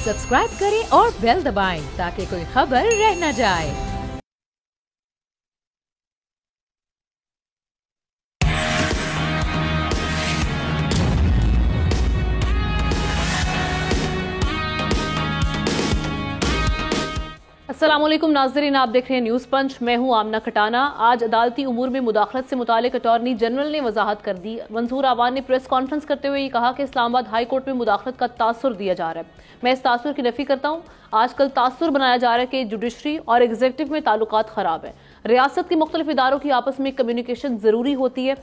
Subscribe करें और bell दबाएं ताकि कोई खबर रह न जाए। अस्सलामुअलैकुम नाज़रीन, आप देख रहे हैं न्यूज़ पंच। मैं हूं आमना खटाना। आज अदालती उमूर में मुदाखलत से मुतालिक अटॉर्नी जनरल ने वजाहत कर दी। मंसूर आवान ने प्रेस कॉन्फ्रेंस करते हुए ये कहा कि इस्लामाबाद हाई कोर्ट में मुदाखलत का तासुर दिया जा रहा है। मैं इस तासुर की नफी करता हूँ। आजकल तासुर बनाया जा रहा है कि जुडिशरी और एग्जीक्यूटिव में ताल्लुकात खराब है। रियासत के मुख्तलिफ इदारों की आपस में कम्युनिकेशन जरूरी होती है।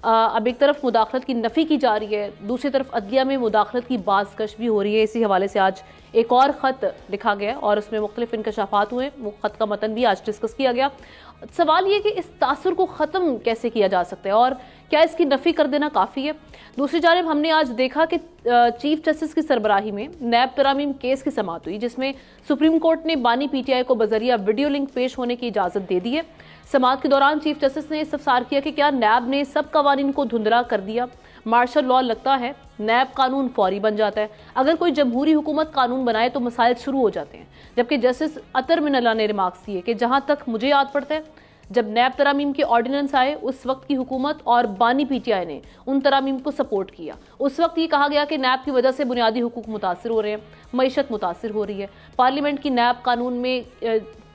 अब एक तरफ मुदाखलत की नफ़ी की जा रही है, दूसरी तरफ अदलिया में मुदाखलत की बाज़कश भी हो रही है। इसी हवाले से आज एक और ख़त लिखा गया और उसमें मुख्तलिफ इंकशाफात हुए। वो ख़त का मतन भी आज डिस्कस किया गया। सवाल ये कि इस तासुर को ख़त्म कैसे किया जा सकता है और क्या इसकी नफ़ी कर देना काफ़ी है। दूसरी जानिब हमने आज देखा कि चीफ जस्टिस की सरबराही में नैब तरामीम केस की समाअत हुई, जिसमें सुप्रीम कोर्ट ने बानी PTI को बजरिया वीडियो लिंक पेश होने की इजाज़त दे दी है। समाअत के दौरान चीफ जस्टिस ने इस्तफसार किया कि क्या नैब ने सब कवानीन को धुंधला कर दिया। मार्शल लॉ लगता है, नैब कानून फौरी बन जाता है। अगर कोई जमहूरी हुकूमत कानून बनाए तो मसाइल शुरू हो जाते हैं। जबकि जस्टिस अतर मिनल्ला ने रिमार्क्स दिए कि जहां तक मुझे याद पड़ता है, जब नैब तरामीम के ऑर्डिनेंस आए उस वक्त की हुकूमत और बानी PTI ने उन तरामीम को सपोर्ट किया। उस वक्त ये कहा गया कि नैब की वजह से बुनियादी हुकूक मुतासिर हो रहे हैं, मईशत मुतासिर हो रही है। पार्लियामेंट की नैब कानून में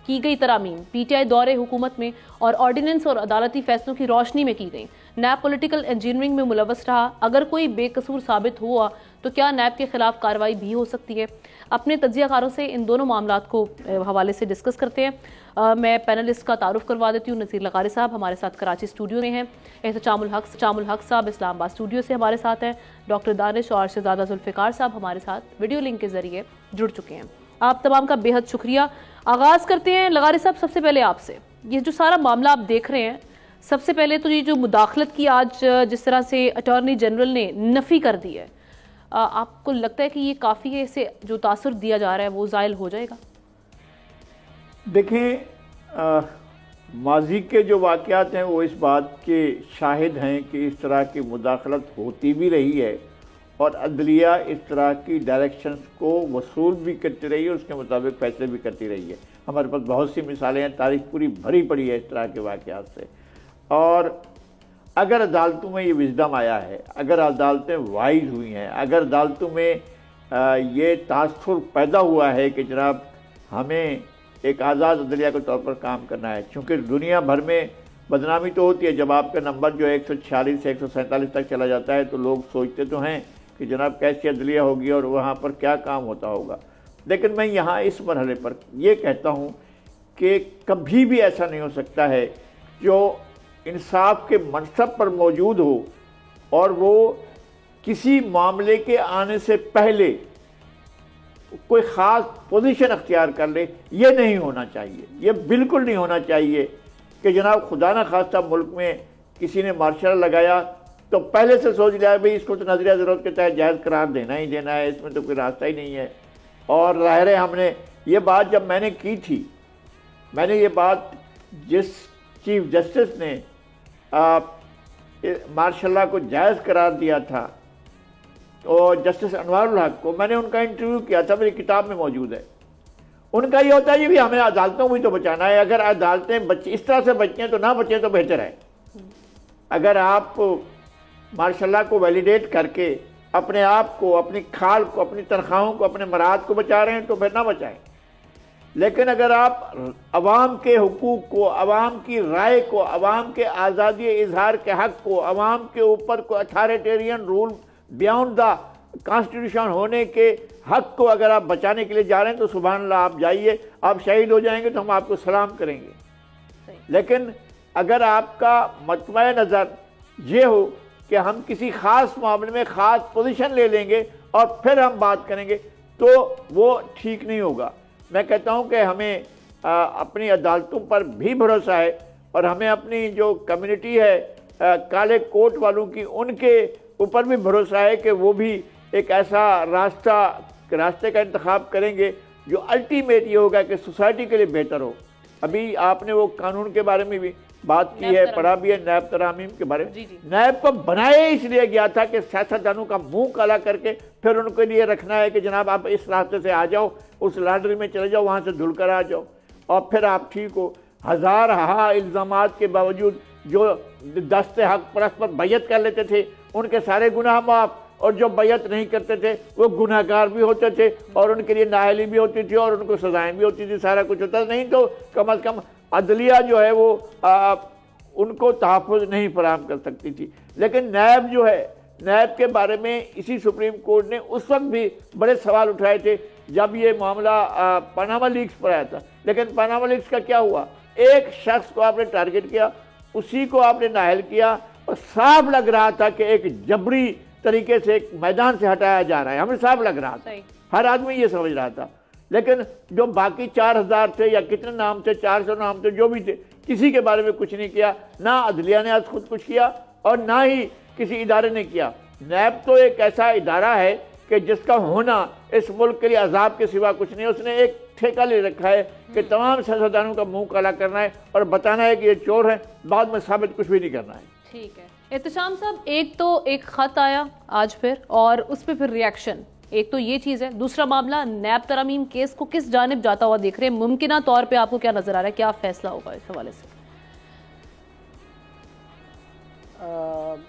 की गई तरामीम PTI दौरे हुकूमत में और ऑर्डिनेंस और अदालती फैसलों की रोशनी में की गई। नैब पॉलिटिकल इंजीनियरिंग में मुलवस रहा। अगर कोई बेकसूर साबित हुआ तो क्या नैब के खिलाफ कार्रवाई भी हो सकती है। अपने तज्जियाकारों से इन दोनों मामलात को हवाले से डिस्कस करते हैं। मैं पैनलिस्ट का तारुफ करवा देती हूँ। नज़ीर लगारी साहब हमारे साथ कराची स्टूडियो में हैं। एहतशामुल हक साहब इस्लामाबाद स्टूडियो से हमारे साथ हैं। डॉक्टर दानिश और शहजादा जुल्फ़िकार साहब हमारे साथ वीडियो लिंक के जरिए जुड़ चुके हैं। आप तमाम का बेहद शुक्रिया। आगाज़ करते हैं लगारी साहब, सबसे पहले आपसे। ये जो सारा मामला आप देख रहे हैं, सबसे पहले तो ये जो मुदाखलत की आज जिस तरह से अटॉर्नी जनरल ने नफ़ी कर दी है, आपको लगता है कि ये काफ़ी है, इसे जो तासुर दिया जा रहा है वो ज़ाइल हो जाएगा? देखें, माजी के जो वाक़यात हैं वो इस बात के शाहिद हैं कि इस तरह की मुदाखलत होती भी रही है और अदलिया इस तरह की डायरेक्शंस को वसूल भी करती रही है, उसके मुताबिक फैसले भी करती रही है। हमारे पास बहुत सी मिसालें हैं, तारीख पूरी भरी पड़ी है इस तरह के वाक़यात से। और अगर अदालतों में ये विजडम आया है, अगर अदालतें वाइज हुई हैं, अगर अदालतों में ये तासुर पैदा हुआ है कि जनाब हमें एक आज़ाद अदलिया के तौर पर काम करना है, क्योंकि दुनिया भर में बदनामी तो होती है जब आपका नंबर जो है 146 से 147 तक चला जाता है, तो लोग सोचते तो हैं कि जनाब कैसी अदलिया होगी और वहाँ पर क्या काम होता होगा। लेकिन मैं यहाँ इस मरहले पर यह कहता हूँ कि कभी भी ऐसा नहीं हो सकता है जो इंसाफ के मनसब पर मौजूद हो और वो किसी मामले के आने से पहले कोई ख़ास पोजीशन अख्तियार कर ले। ये नहीं होना चाहिए, ये बिल्कुल नहीं होना चाहिए कि जनाब खुदा न खास्ता मुल्क में किसी ने मार्शल लगाया तो पहले से सोच लिया भाई इसको तो नजरिया ज़रूरत के तहत जायज़ करार देना ही देना है, इसमें तो कोई रास्ता ही नहीं है। और ज़ाहिर है हमने ये बात जब मैंने की थी, मैंने ये बात जिस चीफ जस्टिस ने मार्शल को जायज़ करार दिया था और जस्टिस अनवारुल हक को, मैंने उनका इंटरव्यू किया था, मेरी किताब में मौजूद है। उनका ये होता है ये भी हमें अदालतों को ही तो बचाना है। अगर अदालतें बच इस तरह से बचें तो ना बचें तो बेहतर है। अगर आप मार्शल को वैलिडेट करके अपने आप को, अपनी खाल को, अपनी तनख्वाहों को, अपने मराद को बचा रहे हैं तो फिर ना बचाएं। लेकिन अगर आप अवाम के हुकूक को, अवाम की राय को, अवाम के आज़ादी इजहार के हक को, अवाम के ऊपर को authoritarian rule beyond the constitution होने के हक को अगर आप बचाने के लिए जा रहे हैं तो सुभान अल्लाह, आप जाइए। आप शहीद हो जाएंगे तो हम आपको सलाम करेंगे। लेकिन अगर आपका मतमय नज़र ये हो कि हम किसी ख़ास मामले में ख़ास पोजीशन ले लेंगे और फिर हम बात करेंगे तो वो ठीक नहीं होगा। मैं कहता हूं कि हमें अपनी अदालतों पर भी भरोसा है और हमें अपनी जो कम्युनिटी है काले कोट वालों की, उनके ऊपर भी भरोसा है कि वो भी एक ऐसा रास्ते का इंतखाब करेंगे जो अल्टीमेट ये होगा कि सोसाइटी के लिए बेहतर हो। अभी आपने वो कानून के बारे में भी बात की है, पढ़ा भी है नैब तरामीम के बारे में। नैब को बनाया इसलिए गया था कि सियासतदानों का मुंह काला करके फिर उनके लिए रखना है कि जनाब आप इस रास्ते से आ जाओ, उस लॉन्ड्री में चले जाओ, वहाँ से धुल कर आ जाओ और फिर आप ठीक हो। हजार इल्ज़ामात के बावजूद जो दस्ते हक परस्त पर बैयत कर लेते थे उनके सारे गुनाह माफ, और जो बैयत नहीं करते थे वो गुनाहगार भी होते थे और उनके लिए नाअहली भी होती थी और उनको सजाएं भी होती थी, सारा कुछ होता। नहीं तो कम अज़ कम अदलिया जो है वो उनको तहफ़्फ़ुज़ नहीं फराहम कर सकती थी। लेकिन नैब जो है, नैब के बारे में इसी सुप्रीम कोर्ट ने उस वक्त भी बड़े सवाल उठाए थे जब ये मामला पनामा लीक्स पर आया था। लेकिन पनामा लीक्स का क्या हुआ, एक शख्स को आपने टारगेट किया, उसी को आपने नाअहल किया और साफ लग रहा था कि एक जबरी तरीके से एक मैदान से हटाया जा रहा है, हमें साफ लग रहा था, हर आदमी ये समझ रहा था। लेकिन जो बाकी 4000 थे या कितने नाम थे, 400 नाम थे, जो भी थे, किसी के बारे में कुछ नहीं किया। ना अदलिया ने आज खुद कुछ किया और ना ही किसी इदारे ने किया। नैब तो एक ऐसा इदारा है कि जिसका होना इस मुल्क के लिए अजाब के सिवा कुछ नहीं। उसने एक ठेका ले रखा है कि तमाम सियासतदानों का मुंह काला करना है और बताना है कि ये चोर है, बाद में साबित कुछ भी नहीं करना है। ठीक है एहतशाम साहब, एक खत आया आज फिर और उस पर फिर रिएक्शन, एक तो ये चीज़ है, दूसरा मामला नैब तरामीम केस को किस जानिब जाता हुआ देख रहे हैं, मुमकिना तौर पे आपको क्या नजर आ रहा है, क्या फैसला होगा इस हवाले से?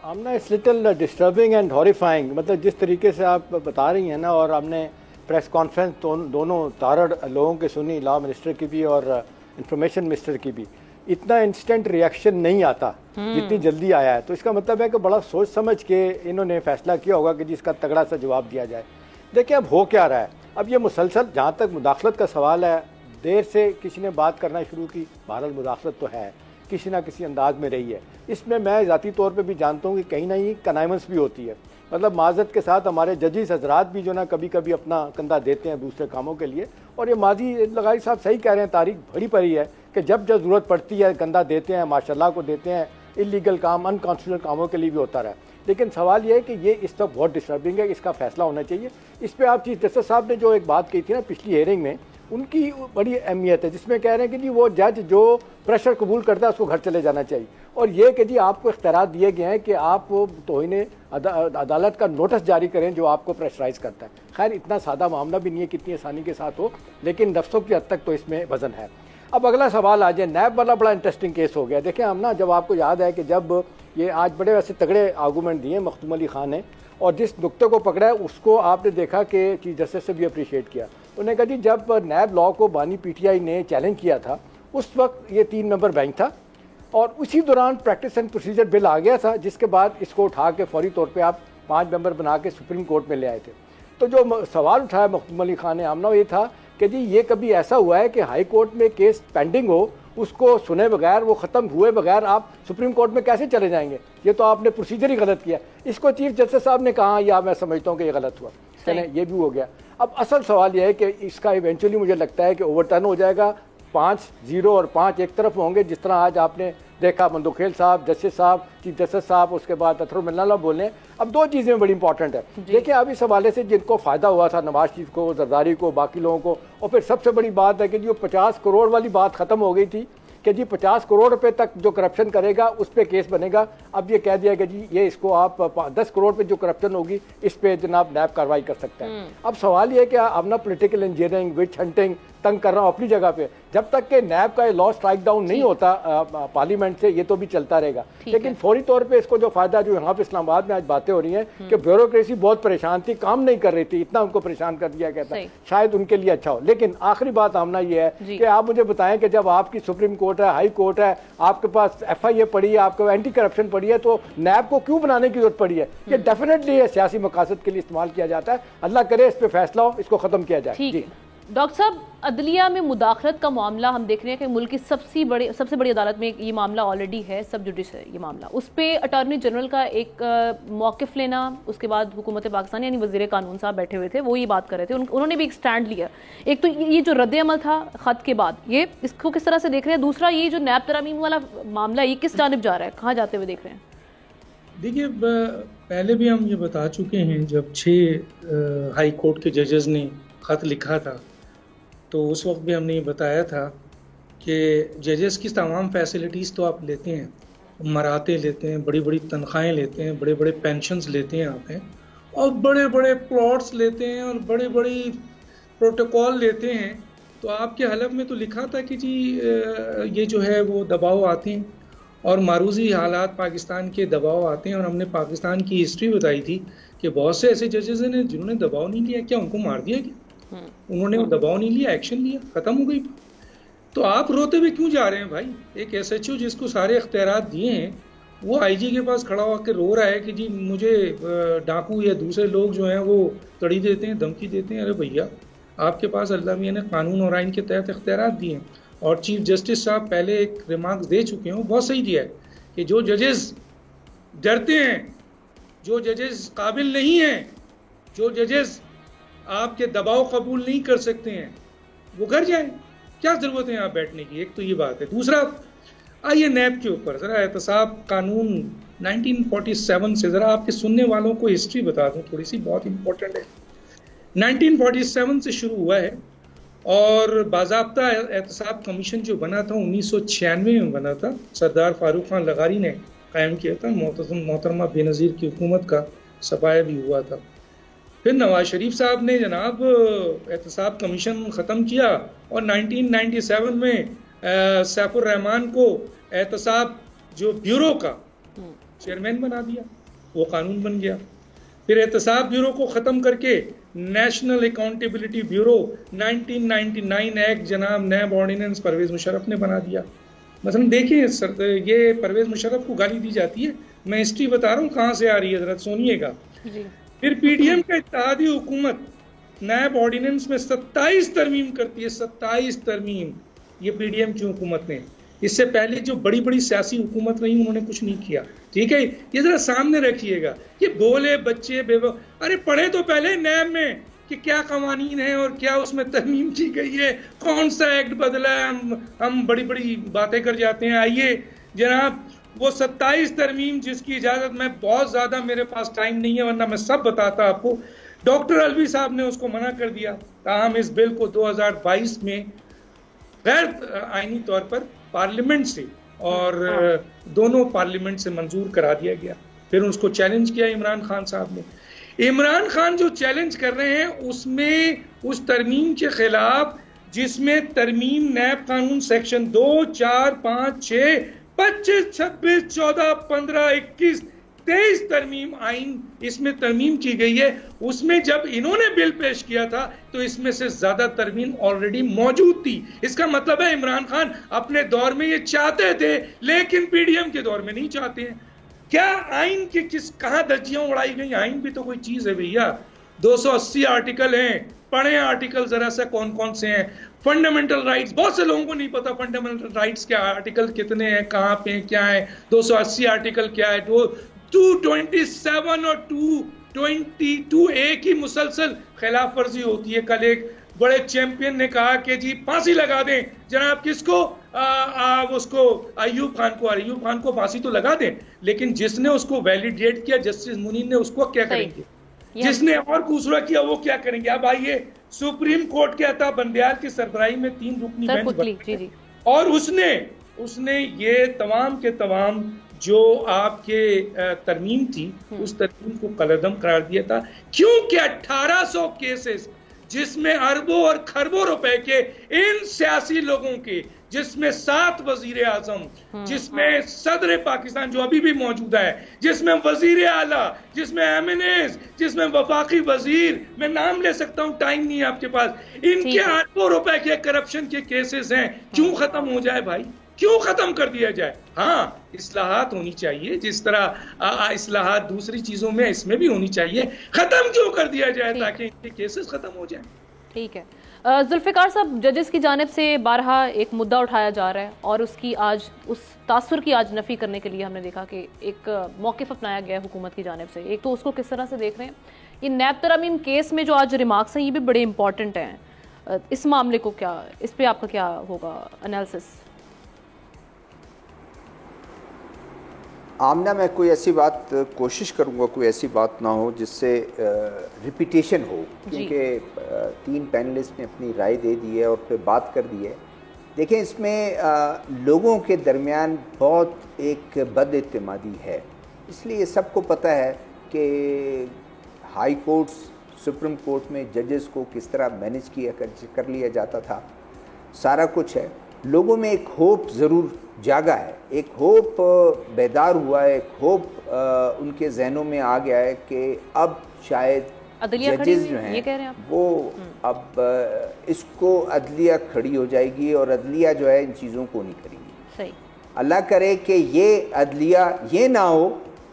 Amna it's little disturbing and horrifying, मतलब जिस तरीके से आप बता रही हैं ना, और हमने प्रेस कॉन्फ्रेंस दोनों तारड़ लोगों की सुनी, लॉ मिनिस्टर की भी और इंफॉर्मेशन मिनिस्टर की भी, इतना इंस्टेंट रिएक्शन नहीं आता जितनी जल्दी आया है। तो इसका मतलब है कि बड़ा सोच समझ के इन्होंने फैसला किया होगा कि जिसका तगड़ा सा जवाब दिया जाए। देखिए अब हो क्या रहा है, अब ये मुसलसल जहाँ तक मुदाखलत का सवाल है, देर से किसी ने बात करना शुरू की, बहरहाल मुदाखलत तो है, किसी ना किसी अंदाज में रही है। इसमें मैं ज़ाती तौर पे भी जानता हूँ कि कहीं ना कहीं कनाइमेंस भी होती है, मतलब माजरत के साथ हमारे जजिस हजरात भी जो ना कभी कभी अपना कंधा देते हैं दूसरे कामों के लिए। और ये माजी लगाई साहब सही कह रहे हैं, तारीख भरी पड़ी है कि जब जब ज़रूरत पड़ती है कंधा देते हैं, माशाल्लाह को देते हैं, इलीगल काम अनकॉन्स्टिट्यूशनल कामों के लिए भी होता रहा। लेकिन सवाल ये है कि ये इस वक्त बहुत डिस्टर्बिंग है, इसका फैसला होना चाहिए। इस पर आप चीफ जस्टिस साहब ने जो एक बात कही थी ना पिछली हियरिंग में, उनकी बड़ी अहमियत है, जिसमें कह रहे हैं कि जी वो जज जो प्रेशर कबूल करता है उसको घर चले जाना चाहिए, और ये कि जी आपको इख्तियार दिए गए हैं कि आप तौहीन अदालत का नोटिस जारी करें जो आपको प्रेशराइज करता है। खैर इतना सादा मामला भी नहीं है कितनी आसानी के साथ हो, लेकिन नफ्सों की हद तक तो इसमें वजन है। अब अगला सवाल आ जाए, नैब वाला बड़ा इंटरेस्टिंग केस हो गया। देखिए हम ना, जब आपको याद है कि जब ये आज बड़े वैसे तगड़े आर्गूमेंट दिए मखदूम अली खान ने, और जिस नुक्ते को पकड़ा है उसको आपने देखा कि चीफ जस्टिस से भी अप्रिशिएट किया। उन्होंने कहा जी जब नैब लॉ को बानी पीटीआई ने चैलेंज किया था उस वक्त ये 3 मेंबर बेंच था, और उसी दौरान प्रैक्टिस एंड प्रोसीजर बिल आ गया था, जिसके बाद इसको उठा के फौरी तौर पे आप 5 मेंबर बना के सुप्रीम कोर्ट में ले आए थे। तो जो सवाल उठाया मखदूम अली खान ने आमना, ये था कि जी ये कभी ऐसा हुआ है कि हाई कोर्ट में केस पेंडिंग हो, उसको सुने बगैर, वो ख़त्म हुए बगैर आप सुप्रीम कोर्ट में कैसे चले जाएंगे, ये तो आपने प्रोसीजर ही गलत किया। इसको चीफ जस्टिस साहब ने कहा या मैं समझता हूँ कि ये गलत हुआ, चलें ये भी हो गया। अब असल सवाल यह है कि इसका इवेंचुअली मुझे लगता है कि ओवरटर्न हो जाएगा, 5-0 और 5 एक तरफ होंगे, जिस तरह आज आपने देखा मंदोखेल साहब, जस्टिस साहब, चीफ जस्टिस साहब, उसके बाद अतहर मिल्ला बोले। अब 2 चीज़ें बड़ी इंपॉर्टेंट है। देखिए अब इस हवाले से जिनको फ़ायदा हुआ था, नवाज शरीफ को, जरदारी को, बाकी लोगों को, और फिर सबसे बड़ी बात है कि जो 50 करोड़ वाली बात ख़त्म हो गई थी कि जी 50 करोड़ रुपए तक जो करप्शन करेगा उस पर केस बनेगा। अब ये कह दिया कि जी ये इसको आप 10 करोड़ पे जो करप्शन होगी इस पे जनाब नैब कार्रवाई कर सकता है। अब सवाल ये है कि अपना पॉलिटिकल इंजीनियरिंग, विच हंटिंग तंग कर रहा हूँ अपनी जगह पे, जब तक कि नैब का लॉ स्ट्राइक डाउन नहीं होता पार्लियामेंट से, ये तो भी चलता रहेगा। लेकिन फौरी तौर पे इसको जो फायदा, जो यहाँ पे इस्लामाबाद में आज बातें हो रही हैं कि ब्यूरोक्रेसी बहुत परेशान थी, काम नहीं कर रही थी, इतना उनको परेशान कर दिया गया था, शायद उनके लिए अच्छा हो। लेकिन आखिरी बात आमना ये है कि आप मुझे बताएं कि जब आपकी सुप्रीम कोर्ट है, हाई कोर्ट है, आपके पास FIA पड़ी है, आपको एंटी करप्शन पड़ी है, तो नैब को क्यों बनाने की जरूरत पड़ी है? ये डेफिनेटली सियासी मकासद के लिए इस्तेमाल किया जाता है। अल्लाह करे इस पर फैसला हो, इसको खत्म किया जाए। डॉक्टर साहब, अदलिया में मुदाखलत का मामला हम देख रहे हैं कि मुल्क की सबसे बड़ी अदालत में ये मामला ऑलरेडी है, सब जुडिस है ये मामला। उस पर अटॉर्नी जनरल का एक मौक़िफ़ लेना, उसके बाद हुकूमत पाकिस्तान यानी वज़ीर कानून साहब बैठे हुए थे, वो ये बात कर रहे थे, उन्होंने भी एक स्टैंड लिया। एक तो ये जो रद्द-ए-अमल था ख़त के बाद, ये इसको किस तरह से देख रहे हैं? दूसरा ये जो नैब तरामीम वाला मामला, ये किस जानिब जा रहा है, कहाँ जाते हुए देख रहे हैं? देखिए पहले भी हम ये बता चुके हैं, जब 6 हाई कोर्ट के जजेस ने ख़त लिखा था तो उस वक्त भी हमने ये बताया था कि जजेस की तमाम फैसिलिटीज़ तो आप लेते हैं, मराते लेते हैं, बड़ी बड़ी तनख्वाहें लेते हैं, बड़े बड़े पेंशन्स लेते हैं आप हैं, और बड़े बड़े प्लॉट्स लेते हैं और बड़े बड़ी प्रोटोकॉल लेते हैं। तो आपके हलफ में तो लिखा था कि जी ये जो है वो दबाव आते हैं और मारूजी हालात पाकिस्तान के दबाव आते हैं, और हमने पाकिस्तान की हिस्ट्री बताई थी कि बहुत से ऐसे जजेस हैं जिन्होंने दबाव नहीं लिया। क्या उनको मार दिया क्या? उन्होंने दबाव नहीं लिया, एक्शन लिया, खत्म हो गई। तो आप रोते हुए क्यों जा रहे हैं भाई? एक SHO जिसको सारे इख्तियारात दिए हैं वो IG के पास खड़ा होकर रो रहा है कि जी मुझे डाकू या दूसरे लोग जो हैं वो तड़ी देते हैं, धमकी देते हैं। अरे भैया, आपके पास अल्लाह मियां ने कानून और आइन के तहत इख्तियारात दिए हैं, और चीफ जस्टिस साहब पहले एक रिमार्क्स दे चुके हैं, वो बहुत सही दिया है कि जो जजेस डरते हैं, जो जजेस काबिल नहीं हैं, जो जजेस आपके दबाव कबूल नहीं कर सकते हैं, वो घर जाएं। क्या जरूरत है यहाँ बैठने की? एक तो ये बात है। दूसरा, आइए नैब के ऊपर जरा एहतसाब कानून 1947 से जरा आपके सुनने वालों को हिस्ट्री बता दूं थोड़ी सी, बहुत इंपॉर्टेंट है। 1947 से शुरू हुआ है और बाज़ाब्ता एहतसाब कमीशन जो बना था 1996 में बना था, सरदार फारूक खान लगारी ने कायम किया था। मोहतरमा बेनज़ीर की हुकूमत का सफाया भी हुआ था। फिर नवाज शरीफ साहब ने जनाब एहतसाब कमीशन ख़त्म किया और 1997 में सैफुर रहमान को एहतसाब जो ब्यूरो का चेयरमैन बना दिया, वो कानून बन गया। फिर एहतसाब ब्यूरो को ख़त्म करके नेशनल अकाउंटेबिलिटी ब्यूरो 1999 एक्ट जनाब नैब ऑर्डिनेंस परवेज़ मुशर्रफ ने बना दिया। मसलन देखिए सर, ये परवेज़ मुशर्रफ को गाली दी जाती है, मैं हिस्ट्री बता रहा हूँ कहाँ से आ रही है, जरा सुनिएगा। फिर PDM का इत्तेहादी हुकूमत नैब ऑर्डिनेंस में 27 तरमीम करती है, 27 तरमीम ये PDM की हुकूमत ने। इससे पहले जो बड़ी बड़ी सियासी हुकूमत रही उन्होंने कुछ नहीं किया। ठीक है, ये जरा सामने रखिएगा। ये बोले बच्चे अरे पढ़े तो पहले नैब में कि क्या कवानीन है और क्या उसमें तरमीम की गई है, कौन सा एक्ट बदला है। हम बड़ी बड़ी बातें कर जाते हैं। आइए जनाब, वो 27 तरमीम जिसकी इजाजत मैं बहुत ज्यादा, मेरे पास टाइम नहीं है वरना मैं सब बताता आपको। डॉक्टर अलवी साहब ने उसको मना कर दिया, ताहम इस बिल को 2022 में गैर आईनी तौर पर पार्लियामेंट से और दोनों पार्लियामेंट से मंजूर करा दिया गया। फिर उसको चैलेंज किया इमरान खान साहब ने। इमरान खान जो चैलेंज कर रहे हैं उसमें उस तरमीम के खिलाफ जिसमें तरमीम नैब कानून सेक्शन 2, 4, 5, 6, 25, 26, 14, 15, 21, 23 तरमीम आइन इसमें तरमीम की गई है। उसमें जब इन्होंने बिल पेश किया था तो इसमें से ज्यादा तरमीम ऑलरेडी मौजूद थी। इसका मतलब है इमरान खान अपने दौर में ये चाहते थे लेकिन PDM के दौर में नहीं चाहते हैं। क्या आइन के कहां धज्जियां उड़ाई गई? आइन भी तो कोई चीज है भैया। 280 आर्टिकल हैं, पढ़े आर्टिकल जरा सा कौन कौन से हैं। फंडामेंटल राइट्स, बहुत से लोगों को नहीं पता फंडामेंटल राइट्स के आर्टिकल कितने हैं, कहां पे हैं, क्या है। 280 आर्टिकल क्या है, 227 और 222A की मुसलसल खिलाफ वर्जी होती है। कल एक बड़े चैंपियन ने कहा कि जी फांसी लगा दें जनाब, किसको? उसको अयूब खान को। अयूब खान को फांसी तो लगा दें, लेकिन जिसने उसको वैलिडेट किया जस्टिस मुनीर ने, उसको क्या करेंगे? जिसने और दूसरा किया वो क्या करेंगे? अब आइए, सुप्रीम कोर्ट के अता बंदियार की सरबराही में 3 रुकनी बेंच और उसने ये तमाम के तमाम जो आपके तरमीम थी उस तरमीम को कलअदम करार दिया था। क्योंकि 1800 केसेस जिसमें अरबों और खरबों रुपए के इन सियासी लोगों के, जिसमें 7 वजीर आजम, जिसमें सदर पाकिस्तान जो अभी भी मौजूद है, जिसमें वजीर आला, जिसमें MNAs, जिसमें वफाकी वजीर, मैं नाम ले सकता हूं, टाइम नहीं है आपके पास। इनके अरबों रुपए के करप्शन के केसेस हैं। क्यों खत्म हो जाए भाई? क्यों खत्म कर दिया जाए? हाँ, इस्लाहात होनी चाहिए, जिस तरह इस्लाहात दूसरी चीजों में इसमें भी होनी चाहिए। खत्म क्यों कर दिया जाए ताकि इनके केसेस खत्म हो जाए। ठीक है। जुल्फिकार साहब, जजेस की जानिब से बारहा एक मुद्दा उठाया जा रहा है और उसकी आज उस तासुर की आज नफी करने के लिए हमने देखा कि एक मौक़िफ़ अपनाया गया हुकूमत की जानिब से। एक तो उसको किस तरह से देख रहे हैं, ये नैब तरमीम केस में जो आज रिमार्क्स हैं ये भी बड़े इंपॉर्टेंट हैं। इस मामले को क्या, इस पर आपका क्या होगा एनालिसिस? आमना, मैं कोई ऐसी बात कोशिश करूंगा कोई ऐसी बात ना हो जिससे रिपीटेशन हो, क्योंकि 3 पैनलिस्ट ने अपनी राय दे दी है और फिर बात कर दी है। देखें, इसमें लोगों के दरमियान बहुत एक बदइत्तेमादी है। इसलिए सबको पता है कि हाई कोर्ट्स, सुप्रीम कोर्ट में जजेस को किस तरह मैनेज कर लिया जाता था, सारा कुछ है। लोगों में एक होप ज़रूर जागा है, एक होप बेदार हुआ है, एक होप उनके जहनों में आ गया है कि अब शायद जजेस जो हैं ये कह रहे हैं वो अब इसको अदलिया खड़ी हो जाएगी और अदलिया जो है इन चीज़ों को नहीं करेगी। सही। अल्लाह करे कि ये अदलिया ये ना हो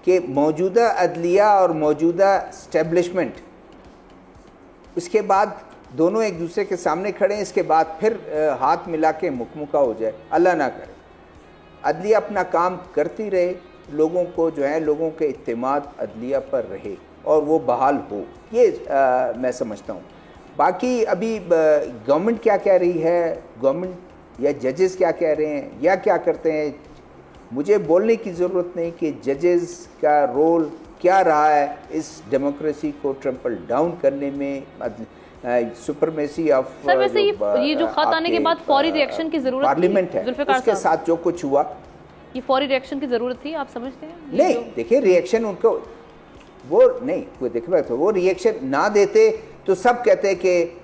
कि मौजूदा अदलिया और मौजूदा स्टैब्लिशमेंट उसके बाद दोनों एक दूसरे के सामने खड़े हैं, इसके बाद फिर हाथ मिला के मुकमुका हो जाए। अल्लाह ना करे। अदलिया अपना काम करती रहे, लोगों को जो है लोगों के इत्तेमाद अदलिया पर रहे और वो बहाल हो, ये मैं समझता हूँ। बाकी अभी गवर्नमेंट क्या कह रही है, गवर्नमेंट या जजेस क्या कह रहे हैं या क्या करते हैं, मुझे बोलने की ज़रूरत नहीं कि जजेस का रोल क्या रहा है इस डेमोक्रेसी को ट्रम्पल डाउन करने में, सुपरमेसी ऑफ। सर वैसे ये जो खत आने के बाद फौरी रिएक्शन की जरूरत पार्लियामेंट है, उसके साथ जो कुछ हुआ, ये फौरी रिएक्शन की जरूरत थी, आप समझते हैं? नहीं, देखिए रिएक्शन उनको वो नहीं, कोई देखिए तो वो रिएक्शन ना देते तो सब कहते हैं कि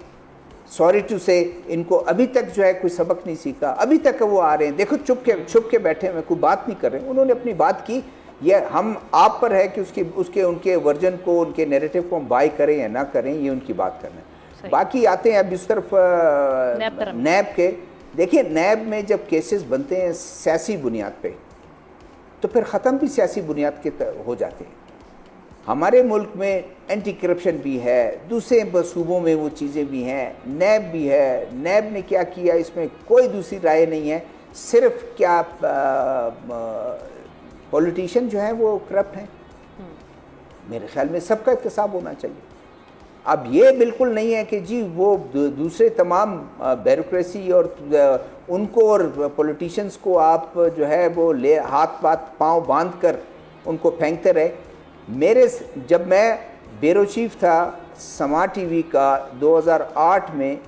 सॉरी टू से इनको अभी तक जो है कोई सबक नहीं सीखा, अभी तक वो आ रहे हैं, देखो छुप के बैठे हुए, कोई बात नहीं कर रहे। उन्होंने अपनी बात की, ये हम आप पर है कि उनके वर्जन को, उनके नैरेटिव को हम बाय करें या ना करें, ये उनकी बात करना है। बाकी आते हैं अब इस तरफ नैब के। देखिए नैब में जब केसेस बनते हैं सियासी बुनियाद पे तो फिर ख़त्म भी सियासी बुनियाद के हो जाते हैं। हमारे मुल्क में एंटी करप्शन भी है, दूसरे सूबों में वो चीज़ें भी हैं, नैब भी है। नैब ने क्या किया इसमें कोई दूसरी राय नहीं है, सिर्फ क्या पॉलिटिशियन जो है वो करप्ट हैं। मेरे ख्याल में सबका एहतसाब होना चाहिए। अब ये बिल्कुल नहीं है कि जी वो दूसरे तमाम ब्यूरोक्रेसी और उनको और पॉलिटिशियंस को आप जो है वो ले हाथ पाँव बांध कर उनको फेंकते रहे। जब मैं ब्यूरो चीफ था समा टीवी का 2008 में,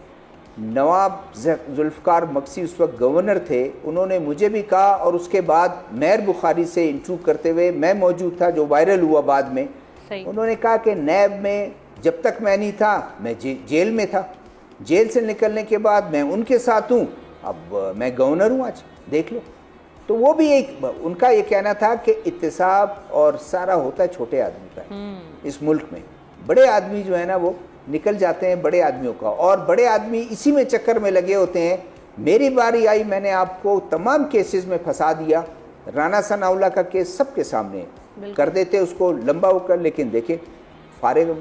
नवाब जुल्फ़िकार मक्सी उस वक्त गवर्नर थे, उन्होंने मुझे भी कहा और उसके बाद मेहर बुखारी से इंटरव्यू करते हुए मैं मौजूद था, जो वायरल हुआ बाद में। उन्होंने कहा कि नैब में जब तक मैं नहीं था मैं जेल में था, जेल से निकलने के बाद मैं उनके साथ हूँ, अब मैं गवर्नर हूँ, आज देख लो। तो वो भी एक उनका ये कहना था कि इत्तेसाब और सारा होता है छोटे आदमी का। इस मुल्क में बड़े आदमी जो है ना वो निकल जाते हैं बड़े आदमियों का, और बड़े आदमी इसी में चक्कर में लगे होते हैं। मेरी बारी आई, मैंने आपको तमाम केसेस में फंसा दिया। राना सनाउल्लाह का केस सबके सामने कर देते उसको लंबा होकर, लेकिन देखें फारिग।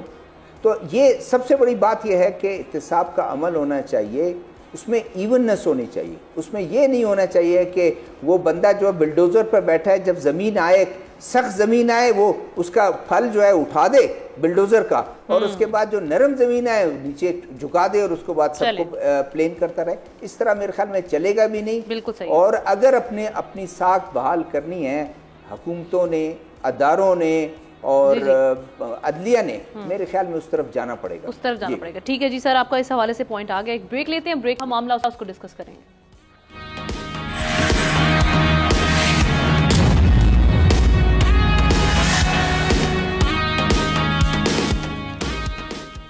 तो ये सबसे बड़ी बात यह है कि इत्तेसाब का अमल होना चाहिए, उसमें इवननेस होनी चाहिए। उसमें ये नहीं होना चाहिए कि वो बंदा जो बिल्डोज़र पर बैठा है, जब ज़मीन आए, सख्त ज़मीन आए, वो उसका फल जो है उठा दे बिल्डोज़र का, और उसके बाद जो नरम ज़मीन आए नीचे झुका दे और उसके बाद सबको प्लेन करता रहे। इस तरह मेरे ख्याल में चलेगा भी नहीं। बिल्कुल सही। और अगर अपनी साख बहाल करनी है हुकूमतों ने, अदारों ने और अदलिया ने, मेरे ख्याल में उस तरफ जाना पड़ेगा, उस तरफ जाना पड़ेगा। ठीक है जी सर, आपका इस हवाले से पॉइंट आ गया। एक ब्रेक लेते हैं, ब्रेक का मामला उसको डिस्कस करेंगे।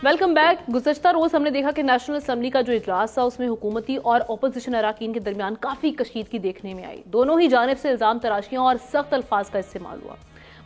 Welcome back. गुज़श्ता रोज हमने देखा कि नेशनल असम्बली का जो इजलास था उसमें हुकूमती और अपोजिशन अराकीन के दरमियान काफी कशीदगी देखने में आई। दोनों ही जानिब से इल्जाम तराशियां और सख्त अल्फाज का इस्तेमाल हुआ।